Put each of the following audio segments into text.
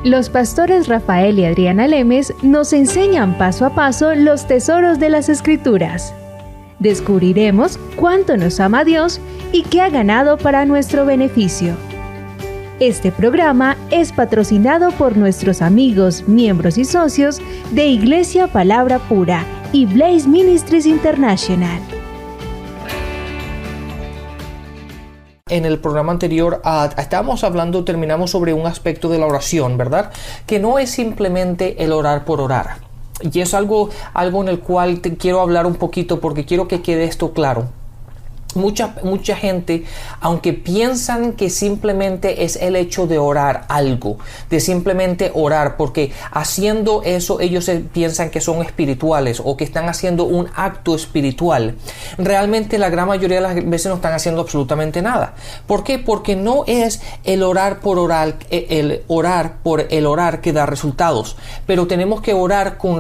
Los pastores Rafael y Adriana Lemes nos enseñan paso a paso los tesoros de las Escrituras. Descubriremos cuánto nos ama Dios y qué ha ganado para nuestro beneficio. Este programa es patrocinado por nuestros amigos, miembros y socios de Iglesia Palabra Pura y Blaze Ministries International. En el programa anterior terminamos sobre un aspecto de la oración, ¿verdad? Que no es simplemente el orar por orar. Y es algo en el cual te quiero hablar un poquito porque quiero que quede esto claro. Mucha gente, aunque piensan que simplemente es el hecho de orar algo, de simplemente orar, porque haciendo eso ellos piensan que son espirituales o que están haciendo un acto espiritual. Realmente la gran mayoría de las veces no están haciendo absolutamente nada. ¿Por qué? Porque no es el orar por orar, el orar que da resultados, pero tenemos que orar con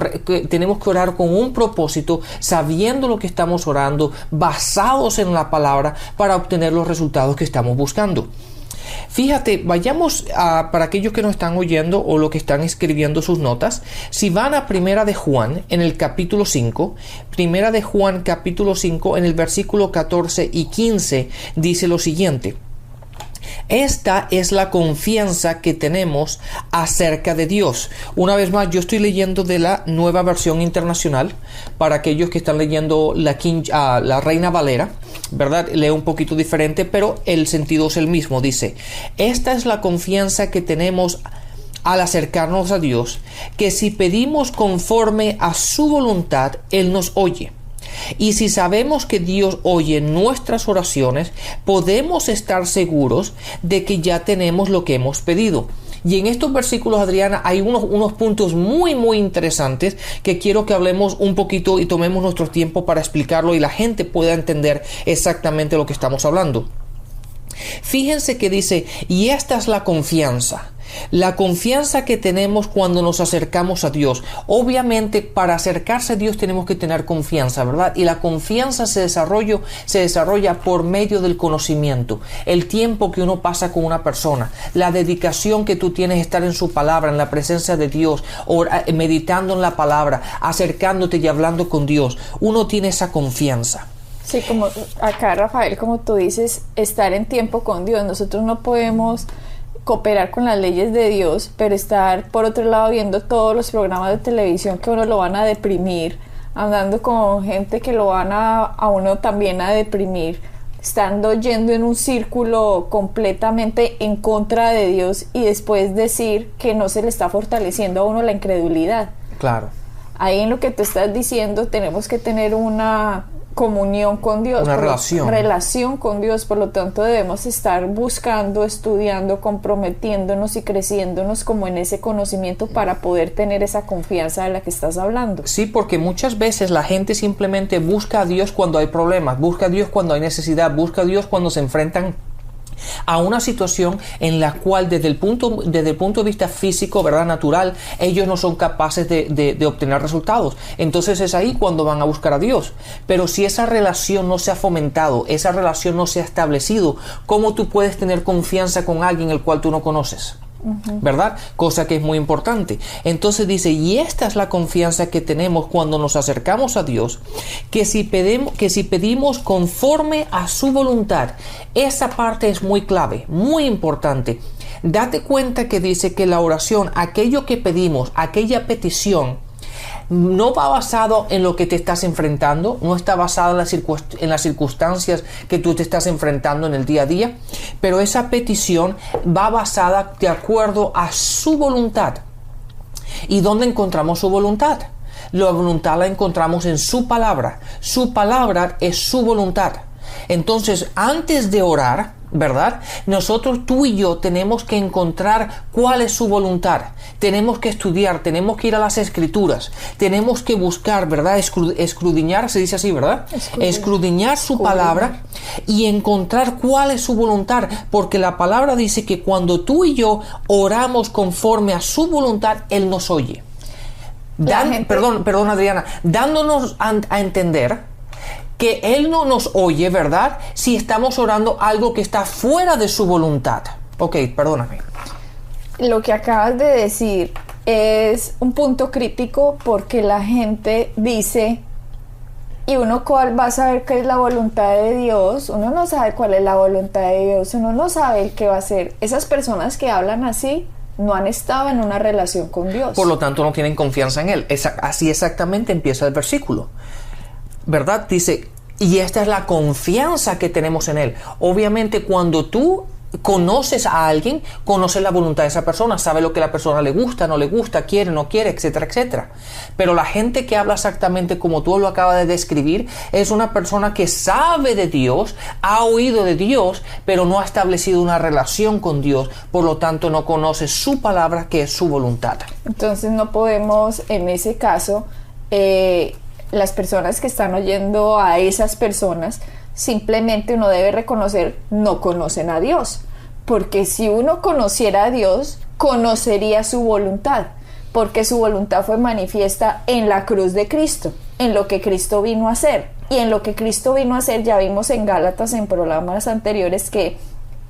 un propósito, sabiendo lo que estamos orando, basados en la palabra para obtener los resultados que estamos buscando. Fíjate, vayamos para aquellos que nos están oyendo o los que están escribiendo sus notas, si van a Primera de Juan en el capítulo 5, Primera de Juan capítulo 5 en el versículo 14 y 15 dice lo siguiente: esta es la confianza que tenemos acerca de Dios. Una vez más, yo estoy leyendo de la Nueva Versión Internacional. Para aquellos que están leyendo la Reina Valera, ¿verdad? Leo un poquito diferente, pero el sentido es el mismo. Dice: esta es la confianza que tenemos al acercarnos a Dios, que si pedimos conforme a su voluntad, Él nos oye. Y si sabemos que Dios oye nuestras oraciones, podemos estar seguros de que ya tenemos lo que hemos pedido. Y en estos versículos, Adriana, hay unos puntos muy interesantes que quiero que hablemos un poquito y tomemos nuestro tiempo para explicarlo y la gente pueda entender exactamente lo que estamos hablando. Fíjense que dice: y esta es la confianza que tenemos cuando nos acercamos a Dios. Obviamente, para acercarse a Dios tenemos que tener confianza, ¿verdad? Y la confianza se desarrolla por medio del conocimiento, el tiempo que uno pasa con una persona, la dedicación que tú tienes a estar en su palabra, en la presencia de Dios, o meditando en la palabra, acercándote y hablando con Dios. Uno tiene esa confianza. Sí, como acá, Rafael, como tú dices, estar en tiempo con Dios. Nosotros no podemos cooperar con las leyes de Dios, pero estar por otro lado viendo todos los programas de televisión que uno lo van a deprimir, andando con gente que lo van a uno también a deprimir, estando yendo en un círculo completamente en contra de Dios y después decir que no se le está fortaleciendo a uno la incredulidad. Claro. Ahí en lo que tú estás diciendo tenemos que tener una comunión con Dios, una relación con Dios. Por lo tanto debemos estar buscando, estudiando, comprometiéndonos y creciéndonos como en ese conocimiento para poder tener esa confianza de la que estás hablando. Sí, porque muchas veces la gente simplemente busca a Dios cuando hay problemas, busca a Dios cuando hay necesidad, busca a Dios cuando se enfrentan a una situación en la cual desde el punto de vista físico, ¿verdad?, natural, ellos no son capaces de obtener resultados. Entonces es ahí cuando van a buscar a Dios. Pero si esa relación no se ha fomentado, esa relación no se ha establecido, ¿cómo tú puedes tener confianza con alguien el cual tú no conoces? ¿Verdad? Cosa que es muy importante. Entonces dice: y esta es la confianza que tenemos cuando nos acercamos a Dios, que si pedimos conforme a su voluntad. Esa parte es muy clave, muy importante. Date cuenta que dice que la oración, aquello que pedimos, aquella petición, no va basado en lo que te estás enfrentando, no está basado en las circunstancias que tú te estás enfrentando en el día a día, pero esa petición va basada de acuerdo a su voluntad. ¿Y dónde encontramos su voluntad? La voluntad la encontramos en su palabra. Su palabra es su voluntad. Entonces, antes de orar, ¿verdad?, nosotros, tú y yo, tenemos que encontrar cuál es su voluntad. Tenemos que estudiar, tenemos que ir a las Escrituras, tenemos que buscar, ¿verdad?, escudriñar, se dice así, ¿verdad? Escudriñar su palabra y encontrar cuál es su voluntad, porque la palabra dice que cuando tú y yo oramos conforme a su voluntad, Él nos oye. Perdón, Adriana, dándonos a entender que Él no nos oye, ¿verdad?, si estamos orando algo que está fuera de su voluntad. Ok, perdóname. Lo que acabas de decir es un punto crítico, porque la gente dice, ¿y uno cuál va a saber qué es la voluntad de Dios? Uno no sabe cuál es la voluntad de Dios, uno no sabe el qué va a hacer. Esas personas que hablan así no han estado en una relación con Dios. Por lo tanto, no tienen confianza en Él. Así exactamente empieza el versículo, ¿verdad? Dice, y esta es la confianza que tenemos en Él. Obviamente, cuando tú conoces a alguien, conoces la voluntad de esa persona, sabe lo que la persona le gusta, no le gusta, quiere, no quiere, etcétera, etcétera. Pero la gente que habla exactamente como tú lo acabas de describir es una persona que sabe de Dios, ha oído de Dios, pero no ha establecido una relación con Dios, por lo tanto no conoce su palabra, que es su voluntad. Entonces no podemos, en ese caso, las personas que están oyendo a esas personas, simplemente uno debe reconocer, no conocen a Dios, porque si uno conociera a Dios, conocería su voluntad, porque su voluntad fue manifiesta en la cruz de Cristo, en lo que Cristo vino a hacer. Y en lo que Cristo vino a hacer, ya vimos en Gálatas, en programas anteriores, que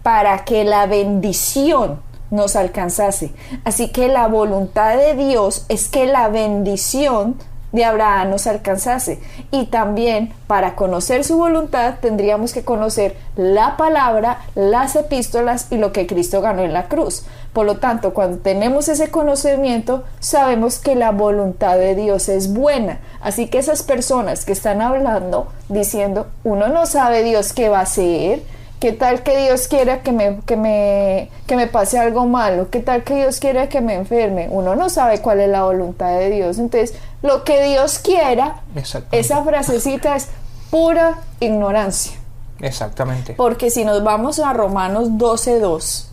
para que la bendición nos alcanzase. Así que la voluntad de Dios es que la bendición de Abraham nos alcanzase, y también para conocer su voluntad tendríamos que conocer la palabra, las epístolas y lo que Cristo ganó en la cruz. Por lo tanto, cuando tenemos ese conocimiento, sabemos que la voluntad de Dios es buena. Así que esas personas que están hablando diciendo, uno no sabe Dios qué va a hacer, qué tal que Dios quiera que me pase algo malo, qué tal que Dios quiera que me enferme, uno no sabe cuál es la voluntad de Dios. Entonces, lo que Dios quiera, esa frasecita es pura ignorancia. Exactamente. Porque si nos vamos a Romanos 12:2,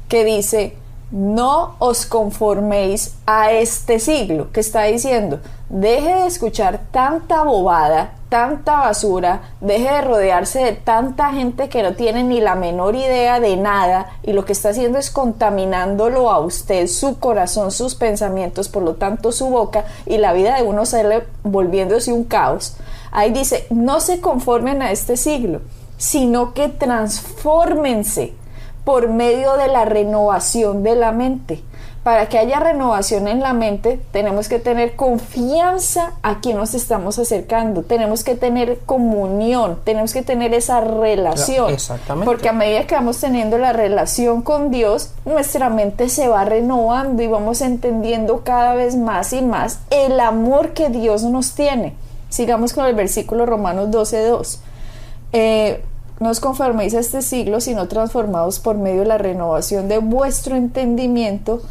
que dice, no os conforméis a este siglo, que está diciendo, deje de escuchar tanta bobada, tanta basura, deje de rodearse de tanta gente que no tiene ni la menor idea de nada, y lo que está haciendo es contaminándolo a usted, su corazón, sus pensamientos, por lo tanto su boca, y la vida de uno sale volviéndose un caos. Ahí dice, no se conformen a este siglo, sino que transfórmense por medio de la renovación de la mente. Para que haya renovación en la mente, tenemos que tener confianza a quien nos estamos acercando, tenemos que tener comunión, tenemos que tener esa relación. Exactamente. Porque a medida que vamos teniendo la relación con Dios, nuestra mente se va renovando y vamos entendiendo cada vez más y más el amor que Dios nos tiene. Sigamos con el versículo Romanos 12:2. No os conforméis a este siglo, sino transformados por medio de la renovación de vuestro entendimiento,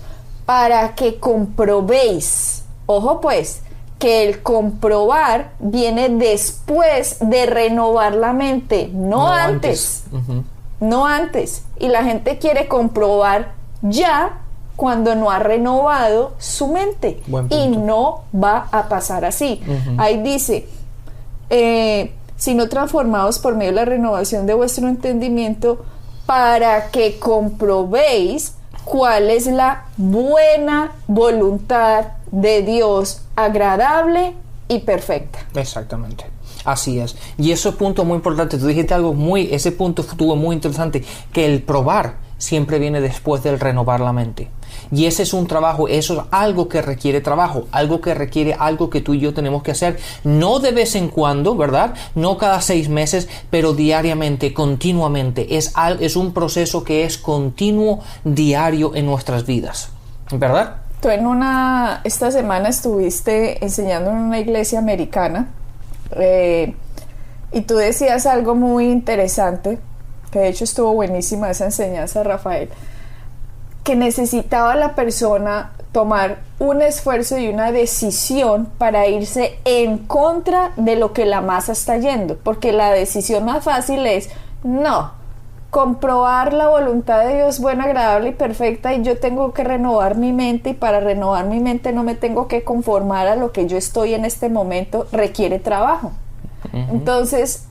para que comprobéis. Ojo pues, que el comprobar viene después de renovar la mente, no antes. Uh-huh. No antes. Y la gente quiere comprobar ya cuando no ha renovado su mente. Y no va a pasar así. Uh-huh. Ahí dice, sino transformados por medio de la renovación de vuestro entendimiento, para que comprobéis cuál es la buena voluntad de Dios, agradable y perfecta. Exactamente. Así es. Y ese punto es muy importante. Tú dijiste algo ese punto estuvo muy interesante, que el probar siempre viene después del renovar la mente. Y ese es un trabajo, eso es algo que requiere trabajo, algo que requiere algo que tú y yo tenemos que hacer, no de vez en cuando, ¿verdad? No cada 6 meses, pero diariamente, continuamente. Es un proceso que es continuo, diario en nuestras vidas, ¿verdad? Tú esta semana estuviste enseñando en una iglesia americana, y tú decías algo muy interesante, que de hecho estuvo buenísima esa enseñanza, Rafael, que necesitaba la persona tomar un esfuerzo y una decisión para irse en contra de lo que la masa está yendo, porque la decisión más fácil es no, comprobar la voluntad de Dios buena, agradable y perfecta, y yo tengo que renovar mi mente, y para renovar mi mente no me tengo que conformar a lo que yo estoy en este momento, requiere trabajo. Uh-huh. Entonces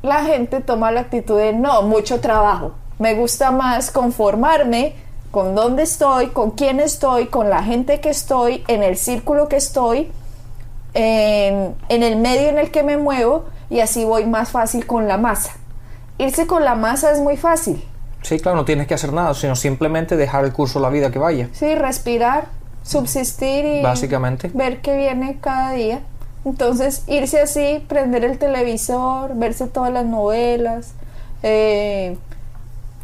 la gente toma la actitud de no, mucho trabajo, me gusta más conformarme con dónde estoy, con quién estoy, con la gente que estoy, en el círculo que estoy, en el medio en el que me muevo, y así voy más fácil con la masa. Irse con la masa es muy fácil. Sí, claro, no tienes que hacer nada, sino simplemente dejar el curso de la vida que vaya. Sí, respirar, subsistir y básicamente ver qué viene cada día. Entonces, irse así, prender el televisor, verse todas las novelas,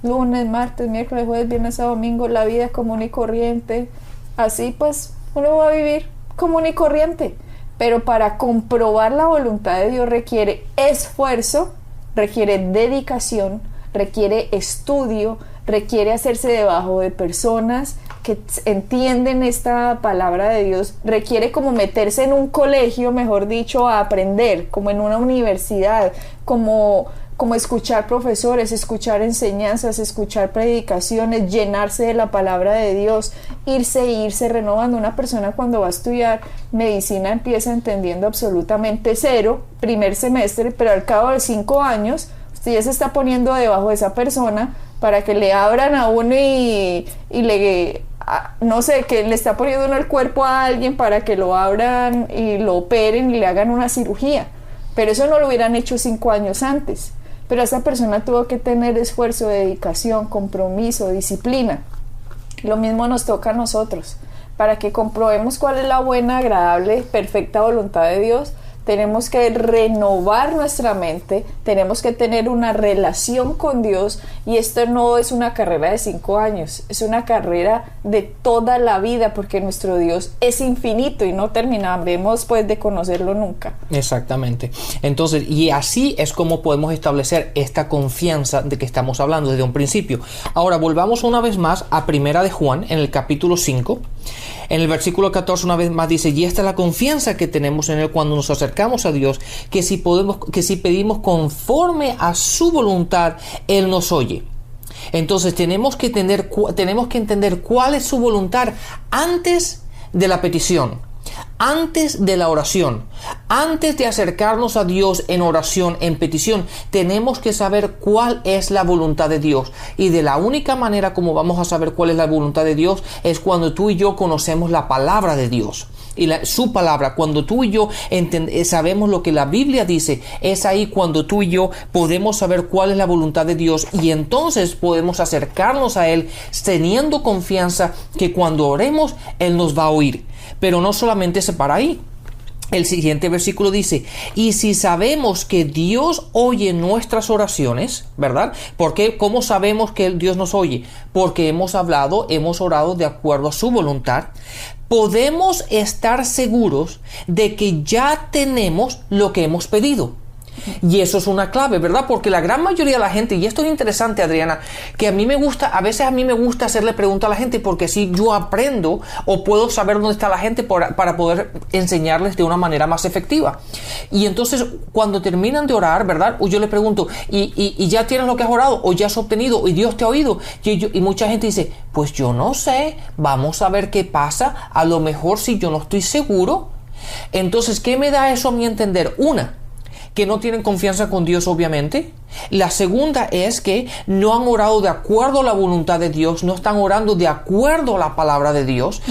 lunes, martes, miércoles, jueves, viernes, sábado, domingo, la vida común y corriente. Así pues, uno va a vivir común y corriente. Pero para comprobar la voluntad de Dios requiere esfuerzo, requiere dedicación, requiere estudio, requiere hacerse debajo de personas que entienden esta palabra de Dios, requiere como meterse en un colegio, mejor dicho, a aprender, como en una universidad, como escuchar profesores, escuchar enseñanzas, escuchar predicaciones, llenarse de la palabra de Dios, irse renovando. Una persona cuando va a estudiar medicina empieza entendiendo absolutamente cero, primer semestre, pero al cabo de 5 años, usted ya se está poniendo debajo de esa persona para que le abran a uno y le... no sé, que le está poniendo uno el cuerpo a alguien para que lo abran y lo operen y le hagan una cirugía. Pero eso no lo hubieran hecho 5 años antes. Pero esa persona tuvo que tener esfuerzo, dedicación, compromiso, disciplina. Lo mismo nos toca a nosotros. Para que comprobemos cuál es la buena, agradable, perfecta voluntad de Dios, tenemos que renovar nuestra mente, tenemos que tener una relación con Dios, y esto no es una carrera de 5 años, es una carrera de toda la vida, porque nuestro Dios es infinito y no terminaremos pues de conocerlo nunca. Exactamente. Entonces, y así es como podemos establecer esta confianza de que estamos hablando desde un principio. Ahora, volvamos una vez más a Primera de Juan, en el capítulo 5. En el versículo 14 una vez más dice: y esta es la confianza que tenemos en Él cuando nos acercamos a Dios, que si pedimos conforme a su voluntad, Él nos oye. Entonces tenemos que entender cuál es su voluntad antes de la petición, antes de la oración, antes de acercarnos a Dios en oración, en petición. Tenemos que saber cuál es la voluntad de Dios, y de la única manera como vamos a saber cuál es la voluntad de Dios es cuando tú y yo conocemos la palabra de Dios y su palabra. Cuando tú y yo sabemos lo que la Biblia dice, es ahí cuando tú y yo podemos saber cuál es la voluntad de Dios, y entonces podemos acercarnos a Él teniendo confianza que cuando oremos Él nos va a oír. Pero no solamente se para ahí. El siguiente versículo dice: y si sabemos que Dios oye nuestras oraciones, ¿verdad? Porque ¿cómo sabemos que Dios nos oye? Porque hemos orado de acuerdo a su voluntad. Podemos estar seguros de que ya tenemos lo que hemos pedido. Y eso es una clave, ¿verdad? Porque la gran mayoría de la gente, y esto es interesante, Adriana, que a veces a mí me gusta hacerle preguntas a la gente, porque así yo aprendo o puedo saber dónde está la gente para poder enseñarles de una manera más efectiva. Y entonces cuando terminan de orar, ¿verdad? Yo les pregunto: ¿y ya tienes lo que has orado? ¿O ya has obtenido? ¿Y Dios te ha oído? Y mucha gente dice: pues yo no sé, vamos a ver qué pasa, a lo mejor si yo no estoy seguro. Entonces, ¿qué me da eso a mí entender? Una, que no tienen confianza con Dios, obviamente. La segunda es que no han orado de acuerdo a la voluntad de Dios, no están orando de acuerdo a la palabra de Dios,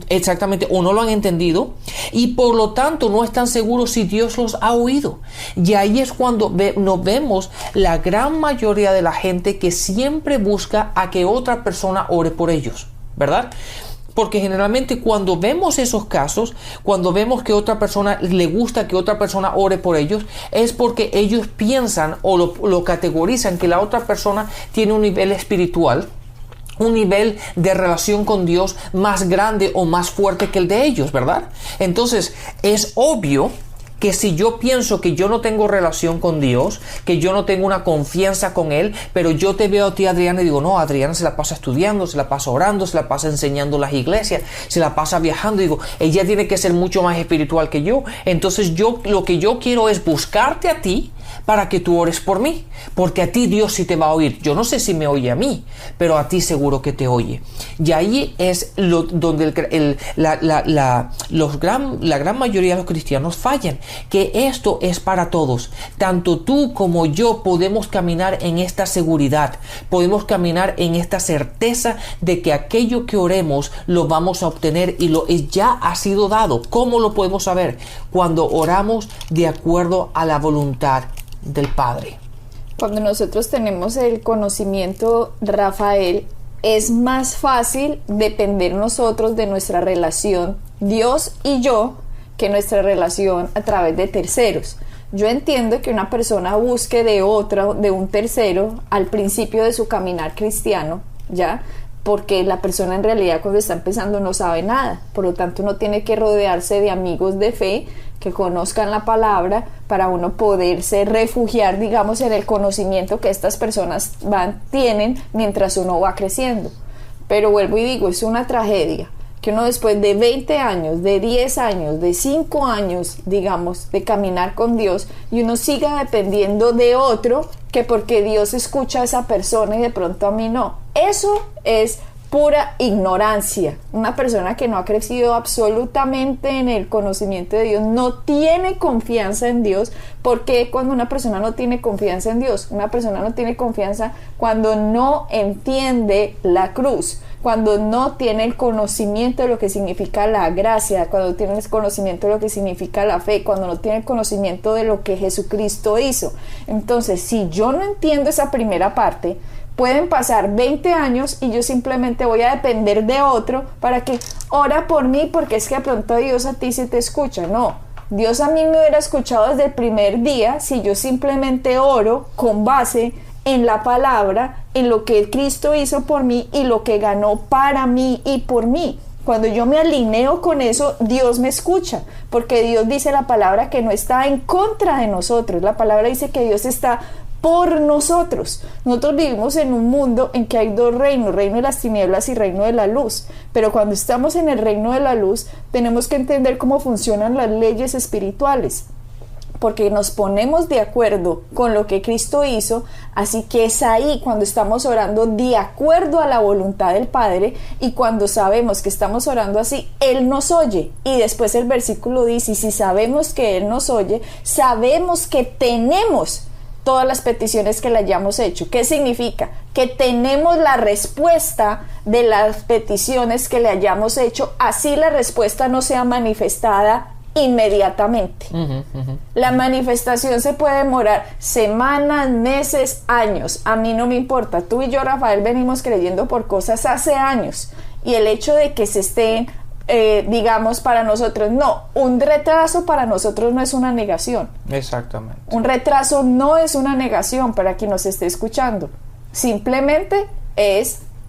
exactamente, o no lo han entendido, y por lo tanto no están seguros si Dios los ha oído. Y ahí es cuando nos vemos la gran mayoría de la gente que siempre busca a que otra persona ore por ellos, ¿verdad? Porque generalmente cuando vemos esos casos, cuando vemos que otra persona le gusta que otra persona ore por ellos, es porque ellos piensan o lo categorizan que la otra persona tiene un nivel espiritual, un nivel de relación con Dios más grande o más fuerte que el de ellos, ¿verdad? Entonces es obvio que si yo pienso que yo no tengo relación con Dios, que yo no tengo una confianza con Él, pero yo te veo a ti, Adriana, y digo: no, Adriana se la pasa estudiando, se la pasa orando, se la pasa enseñando las iglesias, se la pasa viajando, digo, ella tiene que ser mucho más espiritual que yo. Entonces lo que yo quiero es buscarte a ti para que tú ores por mí, porque a ti Dios sí te va a oír. Yo no sé si me oye a mí, pero a ti seguro que te oye. Y ahí es donde la gran mayoría de los cristianos fallan, que esto es para todos. Tanto tú como yo podemos caminar en esta seguridad, podemos caminar en esta certeza de que aquello que oremos lo vamos a obtener y ya ha sido dado. ¿Cómo lo podemos saber? Cuando oramos de acuerdo a la voluntad del Padre. Cuando nosotros tenemos el conocimiento, Rafael, es más fácil depender nosotros de nuestra relación, Dios y yo, que nuestra relación a través de terceros. Yo entiendo que una persona busque de un tercero al principio de su caminar cristiano, ¿ya? Porque la persona en realidad cuando está empezando no sabe nada, por lo tanto uno tiene que rodearse de amigos de fe que conozcan la palabra para uno poderse refugiar, digamos, en el conocimiento que estas personas tienen mientras uno va creciendo. Pero vuelvo y digo, es una tragedia que uno después de 20 años, de 10 años, de 5 años, digamos, de caminar con Dios, y uno siga dependiendo de otro, que porque Dios escucha a esa persona y de pronto a mí no. Eso es pura ignorancia. Una persona que no ha crecido absolutamente en el conocimiento de Dios no tiene confianza en Dios. Porque cuando una persona no tiene confianza en Dios, una persona no tiene confianza cuando no entiende la cruz, cuando no tiene el conocimiento de lo que significa la gracia, cuando tiene el conocimiento de lo que significa la fe, cuando no tiene el conocimiento de lo que Jesucristo hizo. Entonces, si yo no entiendo esa primera parte, pueden pasar 20 años y yo simplemente voy a depender de otro para que ora por mí, porque es que de pronto Dios a ti sí te escucha. No, Dios a mí me hubiera escuchado desde el primer día si yo simplemente oro con base en la palabra, en lo que Cristo hizo por mí y lo que ganó para mí y por mí. Cuando yo me alineo con eso, Dios me escucha, porque Dios dice la palabra que no está en contra de nosotros. La palabra dice que Dios está por nosotros. Nosotros vivimos en un mundo en que hay dos reinos, reino de las tinieblas y reino de la luz, pero cuando estamos en el reino de la luz tenemos que entender cómo funcionan las leyes espirituales, porque nos ponemos de acuerdo con lo que Cristo hizo. Así que es ahí cuando estamos orando de acuerdo a la voluntad del Padre, y cuando sabemos que estamos orando así, Él nos oye. Y después el versículo dice, y si sabemos que Él nos oye, sabemos que tenemos todas las peticiones que le hayamos hecho. ¿Qué significa? Que tenemos la respuesta de las peticiones que le hayamos hecho, así la respuesta no sea manifestada inmediatamente. La manifestación se puede demorar semanas, meses, años. A mí no me importa. Tú y yo, Rafael, venimos creyendo por cosas hace años, y el hecho de que se estén digamos, para nosotros, no, un retraso para nosotros no es una negación. Exactamente. Un retraso no es una negación para quien nos esté escuchando. Simplemente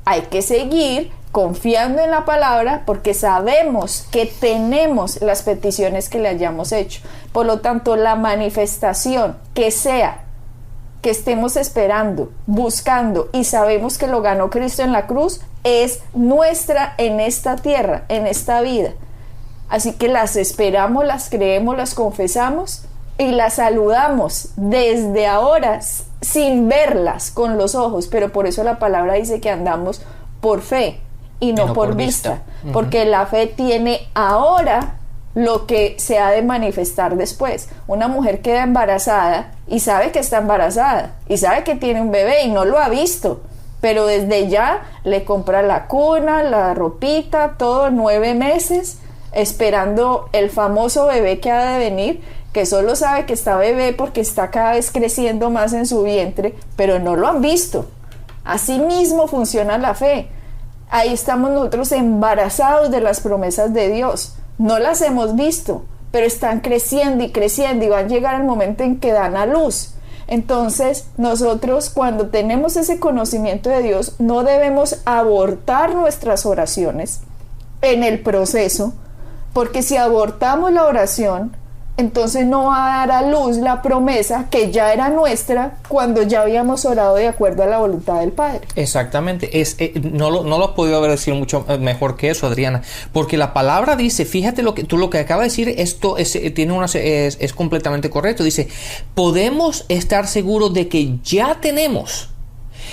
hay que seguir confiando en la palabra, porque sabemos que tenemos las peticiones que le hayamos hecho. Por lo tanto, la manifestación que sea que estemos esperando, buscando, y sabemos que lo ganó Cristo en la cruz, es nuestra en esta tierra, en esta vida. Así que las esperamos, las creemos, las confesamos y las saludamos desde ahora sin verlas con los ojos. Pero por eso la palabra dice que andamos por fe y no por vista. Porque la fe tiene ahora lo que se ha de manifestar después. Una mujer queda embarazada y sabe que está embarazada y sabe que tiene un bebé y no lo ha visto, pero desde ya le compra la cuna, la ropita, todo, 9 meses esperando el famoso bebé que ha de venir, que solo sabe que está bebé porque está cada vez creciendo más en su vientre, pero no lo han visto. Así mismo funciona la fe. Ahí estamos nosotros embarazados de las promesas de Dios. No las hemos visto, pero están creciendo y creciendo, y van a llegar el momento en que dan a luz. Entonces, nosotros, cuando tenemos ese conocimiento de Dios, no debemos abortar nuestras oraciones en el proceso, porque si abortamos la oración, entonces no va a dar a luz la promesa que ya era nuestra cuando ya habíamos orado de acuerdo a la voluntad del Padre. Exactamente. No lo has podido haber decir mucho mejor que eso, Adriana, porque la palabra dice, fíjate lo que acaba de decir, esto es completamente correcto. Dice, podemos estar seguros de que ya tenemos.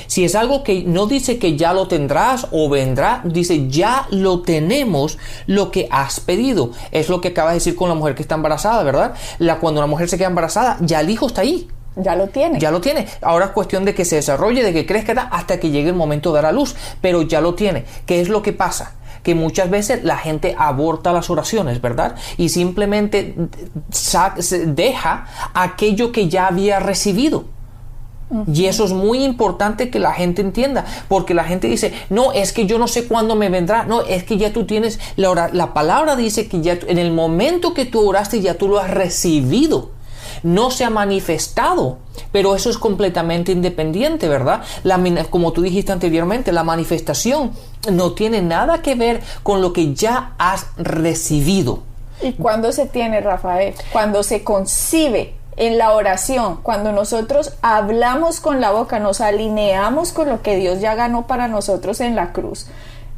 Si es algo que no dice que ya lo tendrás o vendrá, dice ya lo tenemos, lo que has pedido. Es lo que acabas de decir con la mujer que está embarazada, ¿verdad? Cuando una mujer se queda embarazada, ya el hijo está ahí. Ya lo tiene. Ya lo tiene. Ahora es cuestión de que se desarrolle, de que crezca hasta que llegue el momento de dar a luz. Pero ya lo tiene. ¿Qué es lo que pasa? Que muchas veces la gente aborta las oraciones, ¿verdad? Y simplemente deja aquello que ya había recibido. Y eso es muy importante que la gente entienda, porque la gente dice, no, es que yo no sé cuándo me vendrá. No, es que ya tú tienes, la palabra dice que ya en el momento que tú oraste ya tú lo has recibido. No se ha manifestado, pero eso es completamente independiente, ¿verdad? Como tú dijiste anteriormente, la manifestación no tiene nada que ver con lo que ya has recibido. ¿Y cuándo se tiene, Rafael? Cuando se concibe en la oración, cuando nosotros hablamos con la boca, nos alineamos con lo que Dios ya ganó para nosotros en la cruz.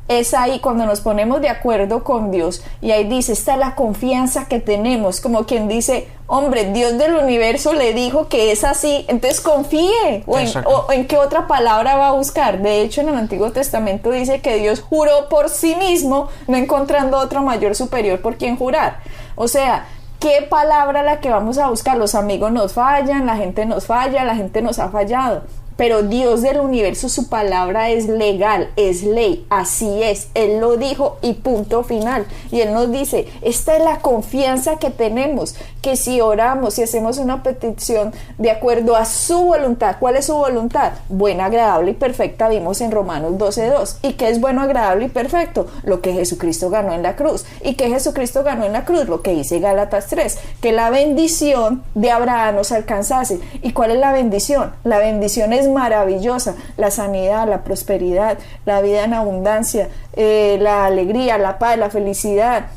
Es ahí cuando nos ponemos de acuerdo con Dios, y ahí dice, esta es la confianza que tenemos, como quien dice, hombre, Dios del universo le dijo que es así, entonces confíe, o en qué otra palabra va a buscar. De hecho, en el Antiguo Testamento dice que Dios juró por sí mismo, no encontrando otro mayor superior por quien jurar. O sea, ¿qué palabra la que vamos a buscar? Los amigos nos fallan, la gente nos falla, la gente nos ha fallado. Pero Dios del universo, su palabra es legal, es ley, así es. Él lo dijo y punto final. Y Él nos dice, esta es la confianza que tenemos, que si oramos, si hacemos una petición de acuerdo a su voluntad. ¿Cuál es su voluntad? Buena, agradable y perfecta, vimos en Romanos 12:2. ¿Y qué es bueno, agradable y perfecto? Lo que Jesucristo ganó en la cruz. ¿Y qué Jesucristo ganó en la cruz? Lo que dice Gálatas 3, que la bendición de Abraham nos alcanzase. ¿Y cuál es la bendición? La bendición es maravillosa, la sanidad, la prosperidad, la vida en abundancia, la alegría, la paz, la felicidad,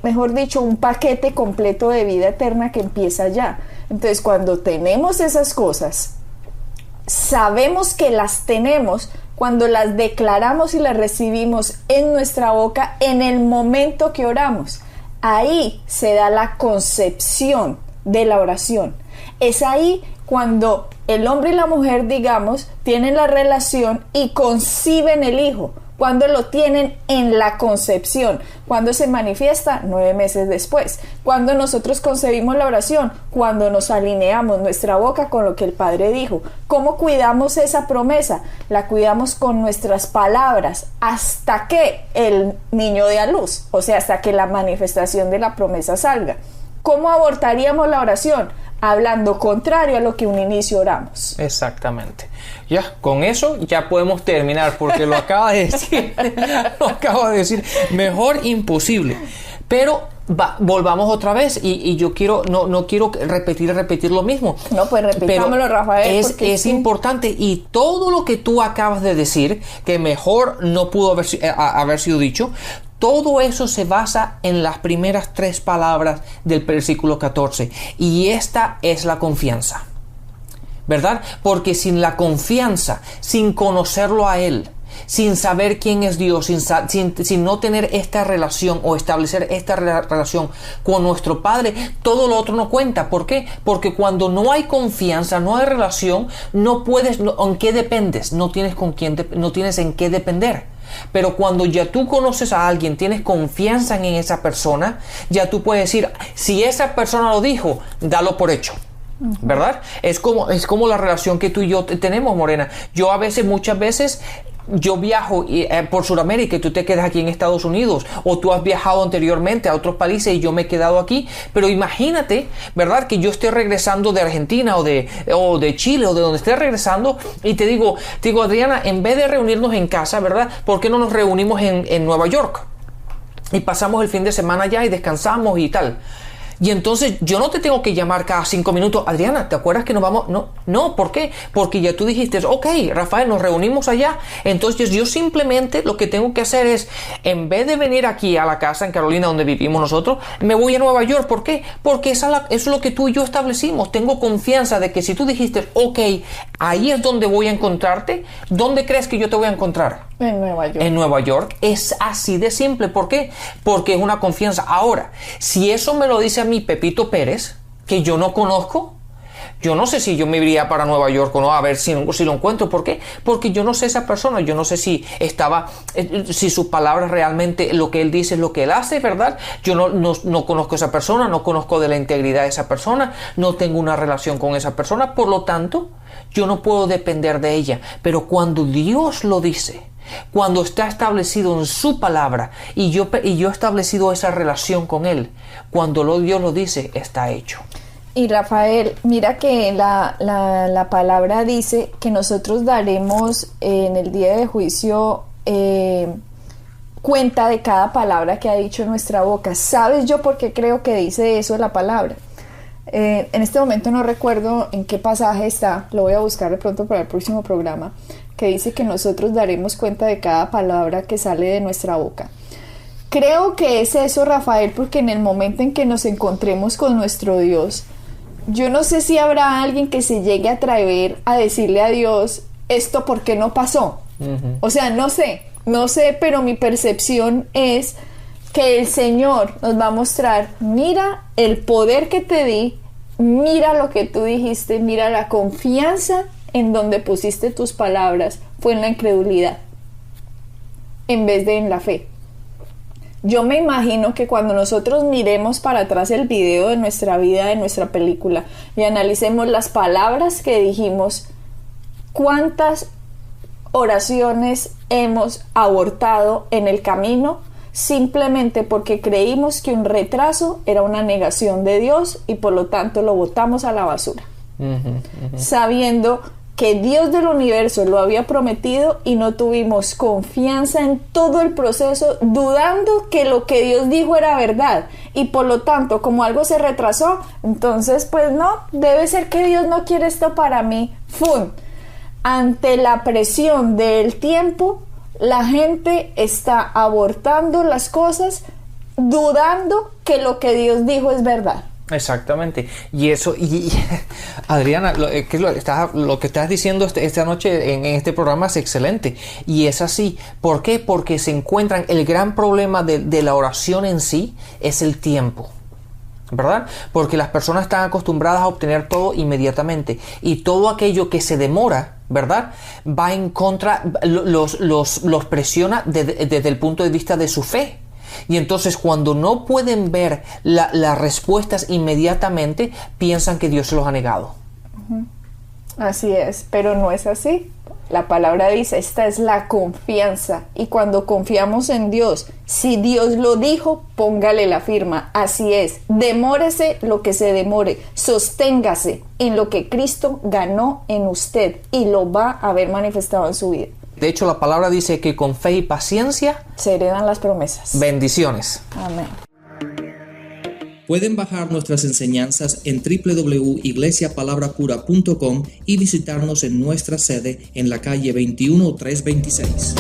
mejor dicho, un paquete completo de vida eterna que empieza ya. Entonces, cuando tenemos esas cosas, sabemos que las tenemos cuando las declaramos y las recibimos en nuestra boca en el momento que oramos. Ahí se da la concepción de la oración. Es ahí cuando el hombre y la mujer, digamos, tienen la relación y conciben el hijo. Cuando lo tienen en la concepción. Cuando se manifiesta, 9 meses después. Cuando nosotros concebimos la oración, cuando nos alineamos nuestra boca con lo que el Padre dijo. ¿Cómo cuidamos esa promesa? La cuidamos con nuestras palabras hasta que el niño dé a luz, o sea, hasta que la manifestación de la promesa salga. ¿Cómo abortaríamos la oración? Hablando contrario a lo que un inicio oramos. Exactamente. Ya, con eso ya podemos terminar, porque lo acaba de decir. Lo acaba de decir. Mejor imposible. Pero volvamos otra vez y yo quiero, no quiero repetir lo mismo. No, pues repitámoslo, Rafael. Es importante, y todo lo que tú acabas de decir, que mejor no pudo haber sido dicho, todo eso se basa en las primeras 3 palabras del versículo 14. Y esta es la confianza, ¿verdad? Porque sin la confianza, sin conocerlo a Él, sin saber quién es Dios, sin no tener esta relación o establecer esta relación con nuestro Padre, todo lo otro no cuenta. ¿Por qué? Porque cuando no hay confianza, no hay relación, ¿en qué dependes? No tienes en qué depender. Pero cuando ya tú conoces a alguien, tienes confianza en esa persona, ya tú puedes decir, si esa persona lo dijo, dalo por hecho. ¿Verdad? Es como la relación que tú y yo tenemos, Morena. Muchas veces yo viajo por Sudamérica y tú te quedas aquí en Estados Unidos, o tú has viajado anteriormente a otros países y yo me he quedado aquí. Pero imagínate, ¿verdad?, que yo esté regresando de Argentina o de Chile o de donde esté regresando y te digo, Adriana, en vez de reunirnos en casa, ¿verdad?, ¿por qué no nos reunimos en Nueva York? Y pasamos el fin de semana allá y descansamos y tal. Y entonces yo no te tengo que llamar cada 5 minutos, Adriana, ¿te acuerdas que nos vamos? No, ¿por qué? Porque ya tú dijiste, ok, Rafael, nos reunimos allá. Entonces yo simplemente lo que tengo que hacer es, en vez de venir aquí a la casa en Carolina donde vivimos nosotros, me voy a Nueva York. ¿Por qué? Porque eso es lo que tú y yo establecimos. Tengo confianza de que si tú dijiste, ok, ahí es donde voy a encontrarte, ¿dónde crees que yo te voy a encontrar? En Nueva York. En Nueva York. Es así de simple. ¿Por qué? Porque es una confianza. Ahora, si eso me lo dice a mí Pepito Pérez, que yo no conozco, yo no sé si yo me iría para Nueva York o no, a ver si lo encuentro. ¿Por qué? Porque yo no sé esa persona, yo no sé si sus palabras realmente, lo que él dice es lo que él hace, ¿verdad? Yo no conozco a esa persona, no conozco de la integridad de esa persona, no tengo una relación con esa persona, por lo tanto, yo no puedo depender de ella. Pero cuando Dios lo dice, cuando está establecido en su palabra y yo he establecido esa relación con Él, cuando Dios lo dice, está hecho. Y Rafael, mira que la palabra dice que nosotros daremos en el día de juicio cuenta de cada palabra que ha dicho en nuestra boca. ¿Sabes yo por qué creo que dice eso la palabra? En este momento no recuerdo en qué pasaje está, lo voy a buscar de pronto para el próximo programa, que dice que nosotros daremos cuenta de cada palabra que sale de nuestra boca. Creo que es eso, Rafael, porque en el momento en que nos encontremos con nuestro Dios, yo no sé si habrá alguien que se llegue a atrever a decirle a Dios, ¿esto por qué no pasó? Uh-huh. O sea, no sé, pero mi percepción es que el Señor nos va a mostrar, mira el poder que te di, mira lo que tú dijiste, mira la confianza en donde pusiste tus palabras, fue en la incredulidad, en vez de en la fe. Yo me imagino que cuando nosotros miremos para atrás el video de nuestra vida, de nuestra película, y analicemos las palabras que dijimos, ¿cuántas oraciones hemos abortado en el camino simplemente porque creímos que un retraso era una negación de Dios y por lo tanto lo botamos a la basura? Sabiendo que Dios del universo lo había prometido y no tuvimos confianza en todo el proceso, dudando que lo que Dios dijo era verdad, y por lo tanto, como algo se retrasó, entonces pues no, debe ser que Dios no quiere esto para mí. ¡Fum! Ante la presión del tiempo, la gente está abortando las cosas, dudando que lo que Dios dijo es verdad. Exactamente. Y eso, y Adriana, lo que estás diciendo esta noche en este programa es excelente. Y es así. ¿Por qué? Porque se encuentran, el gran problema de la oración en sí es el tiempo, ¿verdad? Porque las personas están acostumbradas a obtener todo inmediatamente. Y todo aquello que se demora, ¿verdad?, va en contra, los presiona desde el punto de vista de su fe. Y entonces cuando no pueden ver las respuestas inmediatamente, piensan que Dios se los ha negado. Así es, pero no es así. La palabra dice, esta es la confianza. Y cuando confiamos en Dios, si Dios lo dijo, póngale la firma. Así es, demórese lo que se demore, sosténgase en lo que Cristo ganó en usted y lo va a ver manifestado en su vida. De hecho, la palabra dice que con fe y paciencia se heredan las promesas. Bendiciones. Amén. Pueden bajar nuestras enseñanzas en www.iglesiapalabracura.com y visitarnos en nuestra sede en la calle 21326.